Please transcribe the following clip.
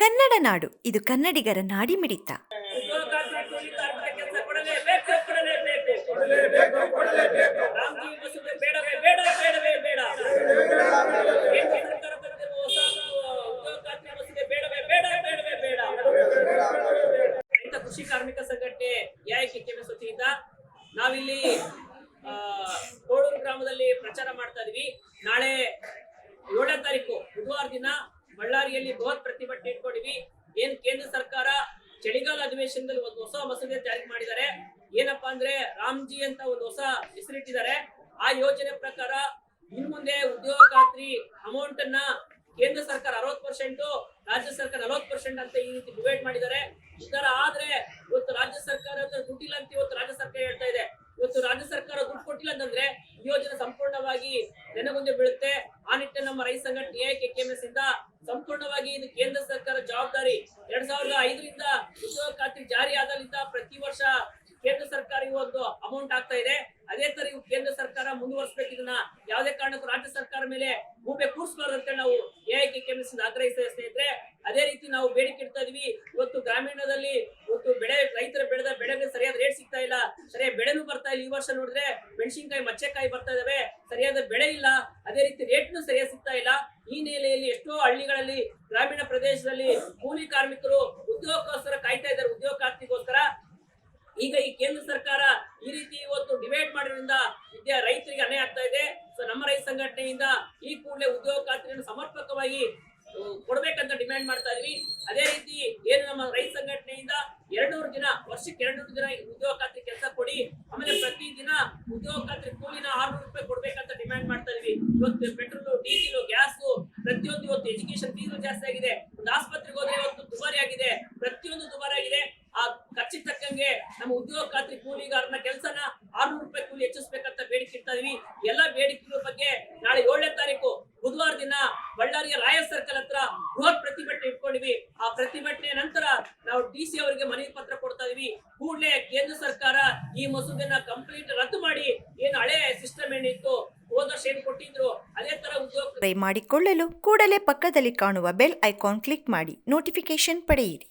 ಕನ್ನಡ ನಾಡು, ಇದು ಕನ್ನಡಿಗರ ನಾಡಿಮಿಡಿತ. ಕೃಷಿ ಕಾರ್ಮಿಕ ಸಂಘಟನೆ ಎಐಕೆಕೆಎಂಎಸ್ ವತಿಯಿಂದ ನಾವಿಲ್ಲಿ ಕೋಡೂರು ಗ್ರಾಮದಲ್ಲಿ ಪ್ರಚಾರ ಮಾಡ್ತಾ ಇದೀವಿ. ನಾಳೆ 7ನೇ ತಾರೀಕು ಬುಧವಾರ ದಿನ ಬಳ್ಳಾರಿಯಲ್ಲಿ ಬೃಹತ್ ಪ್ರತಿಭಟನೆ ಇಟ್ಕೊಂಡಿವಿ. ಏನ್ ಕೇಂದ್ರ ಸರ್ಕಾರ ಚಳಿಗಾಲ ಅಧಿವೇಶನದಲ್ಲಿ ಒಂದು ಹೊಸ ಮಸೂದೆ ಜಾರಿ ಮಾಡಿದ್ದಾರೆ. ಏನಪ್ಪಾ ಅಂದ್ರೆ ರಾಮ್ಜಿ ಅಂತ ಒಂದು ಹೊಸ ಹೆಸರಿಟ್ಟಿದ್ದಾರೆ. ಆ ಯೋಜನೆ ಪ್ರಕಾರ ಇನ್ನು ಮುಂದೆ ಉದ್ಯೋಗ ಖಾತ್ರಿ ಅಮೌಂಟ್ ಅನ್ನ ಕೇಂದ್ರ ಸರ್ಕಾರ 60%, ರಾಜ್ಯ ಸರ್ಕಾರ 40% ಅಂತ ಈ ರೀತಿ ಡಿವೈಡ್ ಮಾಡಿದ್ದಾರೆ. ಈ ತರ ಆದ್ರೆ ಇವತ್ತು ರಾಜ್ಯ ಸರ್ಕಾರ ದುಡ್ಡಿಲ್ಲ ಅಂತ ಇವತ್ತು ರಾಜ್ಯ ಸರ್ಕಾರ ಹೇಳ್ತಾ ಇದೆ. ಇವತ್ತು ರಾಜ್ಯ ಸರ್ಕಾರ ದುಡ್ಡು ಕೊಟ್ಟಿಲ್ಲ ಅಂತಂದ್ರೆ ಈ ಯೋಜನೆ ಸಂಪೂರ್ಣವಾಗಿ ನೆನಗುಂದೆ ಬೀಳುತ್ತೆ. ಆ ನಿಟ್ಟಿನಲ್ಲಿ ನಮ್ಮ ರೈತ ಸಂಘಟನೆ ಎಐಕೆಕೆಎಂಎಸ್ ಇಂದ ಸಂಪೂರ್ಣವಾಗಿ ಇದು ಕೇಂದ್ರ ಸರ್ಕಾರ ಜವಾಬ್ದಾರಿ. 2005ರಿಂದ ಉದ್ಯೋಗ ಖಾತ್ರಿ ಜಾರಿ ಆದಾಗಿಂದ ಪ್ರತಿ ವರ್ಷ ಕೇಂದ್ರ ಸರ್ಕಾರ ಒಂದು ಅಮೌಂಟ್ ಆಗ್ತಾ ಇದೆ. ಅದೇ ತರ ಇವು ಕೇಂದ್ರ ಸರ್ಕಾರ ಮುಂದುವರಿಸಬೇಕು. ಇದನ್ನ ಯಾವುದೇ ಕಾರಣಕ್ಕೂ ರಾಜ್ಯ ಸರ್ಕಾರ ಮೇಲೆ ಗೂಬೆ ಕೂರಿಸಬಾರ್ದು ಅಂತ ನಾವು ಎಐಕೆಕೆಎಂಎಸ್ ಆಗ್ರಹಿಸ್ತೇವೆ ಸ್ನೇಹಿತರೆ. ಅದೇ ರೀತಿ ನಾವು ಬೇಡಿಕೆ ಇಡ್ತಾ ಇದೀವಿ. ಇವತ್ತು ಗ್ರಾಮೀಣದಲ್ಲಿ ಇವತ್ತು ರೈತರ ಬೆಳೆದ ಬೆಳೆಗೆ ಸರಿಯಾದ ರೇಟ್ ಸಿಗ್ತಾ ಇಲ್ಲ, ಸರಿಯಾದ ಬೆಳೆನೂ ಬರ್ತಾ ಇಲ್ಲ. ಈ ವರ್ಷ ನೋಡಿದ್ರೆ ಮೆಣಸಿನಕಾಯಿ, ಮಚ್ಚೆಕಾಯಿ ಬರ್ತಾ ಇದಾವೆ, ಸರಿಯಾದ ಬೆಳೆ ಇಲ್ಲ. ಅದೇ ರೀತಿ ರೇಟ್ನು ಸರಿಯಾಗಿ ಸಿಗ್ತಾ ಇಲ್ಲ. ಈ ನೆಲೆಯಲ್ಲಿ ಎಷ್ಟೋ ಹಳ್ಳಿಗಳಲ್ಲಿ, ಗ್ರಾಮೀಣ ಪ್ರದೇಶದಲ್ಲಿ ಕೂಲಿ ಕಾರ್ಮಿಕರು ಉದ್ಯೋಗಕ್ಕೋಸ್ಕರ ಕಾಯ್ತಾ ಇದ್ದಾರೆ, ಉದ್ಯೋಗ ಖಾತ್ರಿಗೋಸ್ಕರ. ಈಗ ಈ ಕೇಂದ್ರ ಸರ್ಕಾರ ಈ ರೀತಿ ಇವತ್ತು ಡಿವೈಡ್ ಮಾಡೋದ್ರಿಂದ ರೈತರಿಗೆ ಅನ್ಯಾಯ ಆಗ್ತಾ ಇದೆ. ಸೊ ನಮ್ಮ ರೈತ ಸಂಘಟನೆಯಿಂದ ಈ ಕೂಡಲೇ ಉದ್ಯೋಗ ಖಾತ್ರಿಯನ್ನು ಸಮರ್ಪಕವಾಗಿ ಕೊಡ್ಬೇಕಂತ ಡಿಮ್ಯಾಂಡ್ ಮಾಡ್ತಾ ಇದೀವಿ. ಅದೇ ರೀತಿ ಏನು ನಮ್ಮ ರೈತ ಸಂಘಟನೆಯಿಂದ 200 ದಿನ, ವರ್ಷಕ್ಕೆ 200 ದಿನ ಉದ್ಯೋಗ ಖಾತ್ರಿ ಕೆಲಸ ಕೊಡಿ. ಆಮೇಲೆ ಪ್ರತಿ ದಿನ ಉದ್ಯೋಗ ಖಾತ್ರಿ ಕೂಲಿನ 600 ರೂಪಾಯಿ ಕೊಡ್ಬೇಕಂತ ಡಿಮ್ಯಾಂಡ್ ಮಾಡ್ತಾ ಇದೀವಿ. ಇವತ್ತು ಪೆಟ್ರೋಲ್, ಡೀಸೆಲ್, ಗ್ಯಾಸ್, ಪ್ರತಿಯೊಂದು ಇವತ್ತು ಎಜುಕೇಶನ್ ಫೀಸ್ ಜಾಸ್ತಿ ಆಗಿದೆ. ಒಂದು ಆಸ್ಪತ್ರೆಗೆ ಹೋದ್ರೆ ಇವತ್ತು ದುಬಾರಿ ಆಗಿದೆ, ಪ್ರತಿಯೊಂದು ದುಬಾರಿ ಆಗಿದೆ. ಆ ಖರ್ಚಿಗೆ ತಕ್ಕಂಗೆ ನಮ್ಮ ಉದ್ಯೋಗ ಖಾತ್ರಿ ಕೂಲಿಗಾರನ ಕೆಲಸನ 600 ರೂಪಾಯಿ ಕೂಲಿ ಹೆಚ್ಚಿಸಬೇಕಂತ ಬೇಡಿಕೆ ಇಡ್ತಾ ಇದೀವಿ. ಎಲ್ಲ ಬೇಡಿಕೆಗಳ ಬಗ್ಗೆ ನಾಳೆ 7ನೇ ತಾರೀಕು ಬುಧವಾರ ದಿನ ಬಳ್ಳಾರಿಯ ರಾಯರ್ ಸರ್ಕಲ್ ಹತ್ರ ಬೃಹತ್ ಪ್ರತಿಭಟನೆ ಇಟ್ಕೊಂಡಿವಿ. ಆ ಪ್ರತಿಭಟನೆ ನಂತರ ನಾವು ಡಿಸಿ ಅವರಿಗೆ ಮನವಿ ಪತ್ರ ಕೊಡ್ತಾ ಇದೀವಿ. ಕೂಡಲೇ ಕೇಂದ್ರ ಸರ್ಕಾರ ಈ ಮಸೂದೆನ ಕಂಪ್ಲೀಟ್ ರದ್ದು ಮಾಡಿ, ಏನು ಹಳೆ ಸಿಸ್ಟಮ್ ಏನಿತ್ತು ಹೋದ ವರ್ಷ ಏನು ಕೊಟ್ಟಿದ್ರು ಅದೇ ತರ ಉದ್ಯೋಗ ಮಾಡಿಕೊಳ್ಳಲು ಕೂಡಲೇ ಪಕ್ಕದಲ್ಲಿ ಕಾಣುವ ಬೆಲ್ ಐಕಾನ್ ಕ್ಲಿಕ್ ಮಾಡಿ ನೋಟಿಫಿಕೇಶನ್ ಪಡೆಯಿರಿ.